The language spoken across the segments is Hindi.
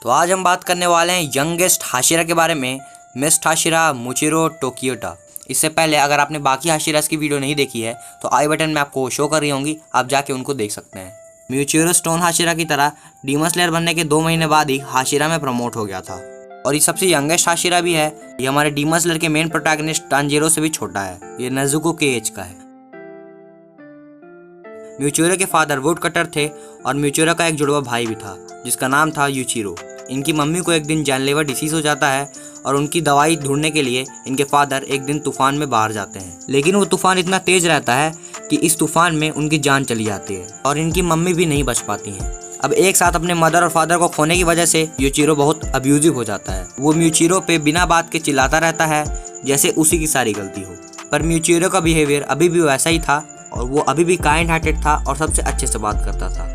तो आज हम बात करने वाले हैं यंगेस्ट हाशिरा के बारे में, मिस हाशिरा मुचिरो टोकियोटा। इससे पहले अगर आपने बाकी हाशिरास की वीडियो नहीं देखी है तो आई बटन में आपको शो कर रही होंगी, आप जाके उनको देख सकते हैं। म्यूचिरो स्टोन हाशिरा की तरह डीमन स्लेयर बनने के 2 महीने बाद ही हाशिरा में प्रमोट हो गया था और ये सबसे यंगेस्ट हाशिरा भी है। ये हमारे डीमन स्लेयर के मेन प्रोटैगनिस्ट टांजीरो से भी छोटा है। ये नेजुको के एज का है। म्यूचिरो के फादर वुड कटर थे और म्यूचिरो का एक जुड़वा भाई भी था जिसका नाम था यूचिरो। इनकी मम्मी को एक दिन जानलेवा डिसीज हो जाता है और उनकी दवाई ढूंढने के लिए इनके फादर एक दिन तूफान में बाहर जाते हैं, लेकिन वो तूफान इतना तेज रहता है कि इस तूफान में उनकी जान चली जाती है और इनकी मम्मी भी नहीं बच पाती हैं। अब एक साथ अपने मदर और फादर को खोने की वजह से यूचिरो बहुत अब्यूजिव हो जाता है। वो म्यूचिरो पे बिना बात के चिल्लाता रहता है जैसे उसी की सारी गलती हो। पर म्यूचिरो का बिहेवियर अभी भी वैसा ही था और वो अभी भी काइंड हार्टेड था और सबसे अच्छे से बात करता था।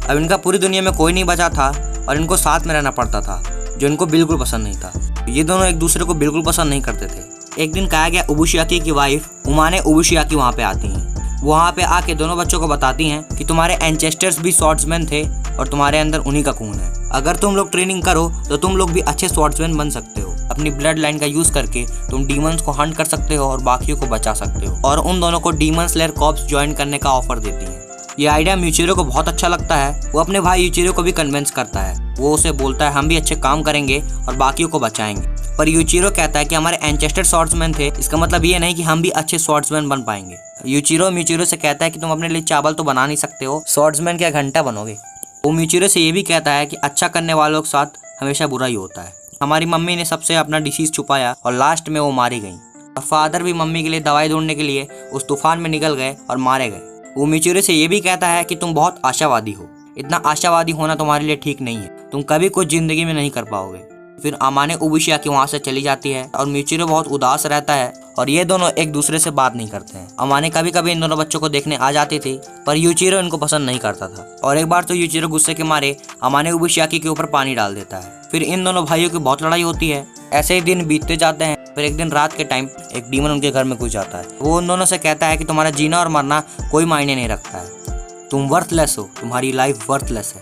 अब इनका पूरी दुनिया में कोई नहीं बचा था और इनको साथ में रहना पड़ता था, जो इनको बिल्कुल पसंद नहीं था। ये दोनों एक दूसरे को बिल्कुल पसंद नहीं करते थे। एक दिन कहा गया उबुशियाकी की वाइफ उमाने उबुशियाकी वहाँ पे आती हैं। वहाँ पे आके दोनों बच्चों को बताती हैं कि तुम्हारे एंचेस्टर्स भी स्वॉर्ड्समैन थे और तुम्हारे अंदर उन्हीं का खून है। अगर तुम लोग ट्रेनिंग करो तो तुम लोग भी अच्छे स्वॉर्ड्समैन बन सकते हो। अपनी ब्लड लाइन का यूज करके तुम डीमंस को हंट कर सकते हो और बाकियों को बचा सकते हो। और उन दोनों को डीमन स्लेयर कॉर्प्स ज्वाइन करने का ऑफर देती हैं। ये आइडिया म्यूचिरो को बहुत अच्छा लगता है। वो अपने भाई यूचिरो को भी कन्विंस करता है। वो उसे बोलता है हम भी अच्छे काम करेंगे और बाकियों को बचाएंगे। पर यूचिरो कहता है कि हमारे एंचेस्टर स्वॉर्ड्समैन थे, इसका मतलब ये नहीं कि हम भी अच्छे स्वॉर्ड्समैन बन पाएंगे। यूचिरो म्यूचिरो से कहता है कि तुम अपने लिए चावल तो बना नहीं सकते हो, स्वॉर्ड्समैन क्या घंटा बनोगे। वो म्यूचिरो से ये भी कहता है कि अच्छा करने वालों के साथ हमेशा बुरा ही होता है। हमारी मम्मी ने सबसे अपना डिसीज छुपाया और लास्ट में वो मारी गई। और फादर भी मम्मी के लिए दवाई ढूंढने के लिए उस तूफान में निकल गए और मारे गए। वो म्यूचिरो से ये भी कहता है कि तुम बहुत आशावादी हो। इतना आशावादी होना तुम्हारे लिए ठीक नहीं है, तुम कभी कुछ जिंदगी में नहीं कर पाओगे। फिर अमाने उबुशियाकी वहाँ से चली जाती है और म्यूचिरो बहुत उदास रहता है और ये दोनों एक दूसरे से बात नहीं करते हैं। अमाने कभी कभी इन दोनों बच्चों को देखने आ जाती थी पर यूचिरो इनको पसंद नहीं करता था। और एक बार तो यूचिरो गुस्से के मारे अमाने उबुशियाकी के ऊपर पानी डाल देता है। फिर इन दोनों भाइयों की बहुत लड़ाई होती है। ऐसे ही दिन बीतते जाते हैं। फिर एक दिन रात के टाइम एक डीमन उनके घर में घुस जाता है। वो उन दोनों से कहता है कि तुम्हारा जीना और मरना कोई मायने नहीं रखता है, तुम वर्थलेस हो, तुम्हारी लाइफ वर्थलेस है।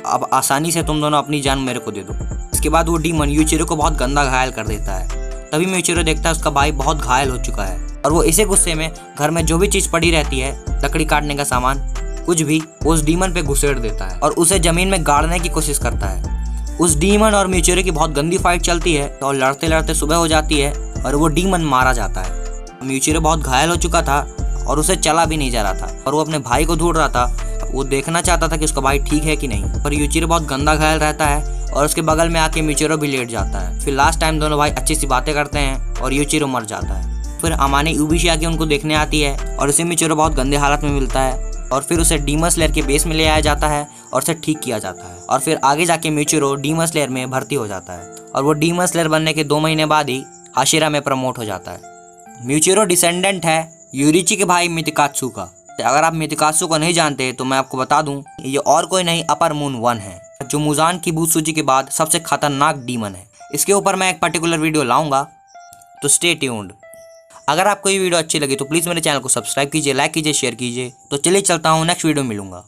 अब आसानी से तुम दोनों अपनी जान मेरे को दे दो। इसके बाद वो डीमन यूचिरो को बहुत गंदा घायल कर देता है। तभी म्यूचिरो देखता है उसका भाई बहुत घायल हो चुका है और वो इसे गुस्से में घर में जो भी चीज पड़ी रहती है, लकड़ी काटने का सामान, कुछ भी, उस डीमन पे घुसेड़ देता है और उसे जमीन में गाड़ने की कोशिश करता है। उस डीमन और म्यूचिरो की बहुत गंदी फाइट चलती है और लड़ते लड़ते सुबह हो जाती है और वो डीमन मारा जाता है। म्यूचिरो बहुत घायल हो चुका था और उसे चला भी नहीं जा रहा था और वो अपने भाई को ढूंढ रहा था। वो देखना चाहता था कि उसका भाई ठीक है कि नहीं, पर यूचिरो बहुत गंदा घायल रहता है और उसके बगल में आके म्यूचिरो भी लेट जाता है। फिर लास्ट टाइम दोनों भाई अच्छी सी बातें करते हैं और यूचिरो मर जाता है। फिर अमाने उबुशियाकी उनको देखने आती है और उसे म्यूचिरो बहुत गंदे हालत में मिलता है और फिर उसे डीमन स्लेयर के बेस में ले आया जाता है और उसे ठीक किया जाता है। और फिर आगे जाके म्यूचिरो डीमन स्लेयर में भर्ती हो जाता है और वो डीमन स्लेयर बनने के 2 महीने बाद ही हाशिरा में प्रमोट हो जाता है। म्यूचिरो डिसेंडेंट है यूरिची के भाई मितिकात्सु का। अगर आप मितिकात्सु को नहीं जानते तो मैं आपको बता दूं, ये और कोई नहीं अपर मून 1 है, जो मुजान की बूत्सुजी के बाद सबसे खतरनाक डीमन है। इसके ऊपर मैं एक पर्टिकुलर वीडियो लाऊंगा, तो स्टे ट्यून्ड। अगर आपको ये वीडियो अच्छी लगी तो प्लीज़ मेरे चैनल को सब्सक्राइब कीजिए, लाइक कीजिए, शेयर कीजिए। तो चलिए चलता हूँ, नेक्स्ट वीडियो मिलूंगा।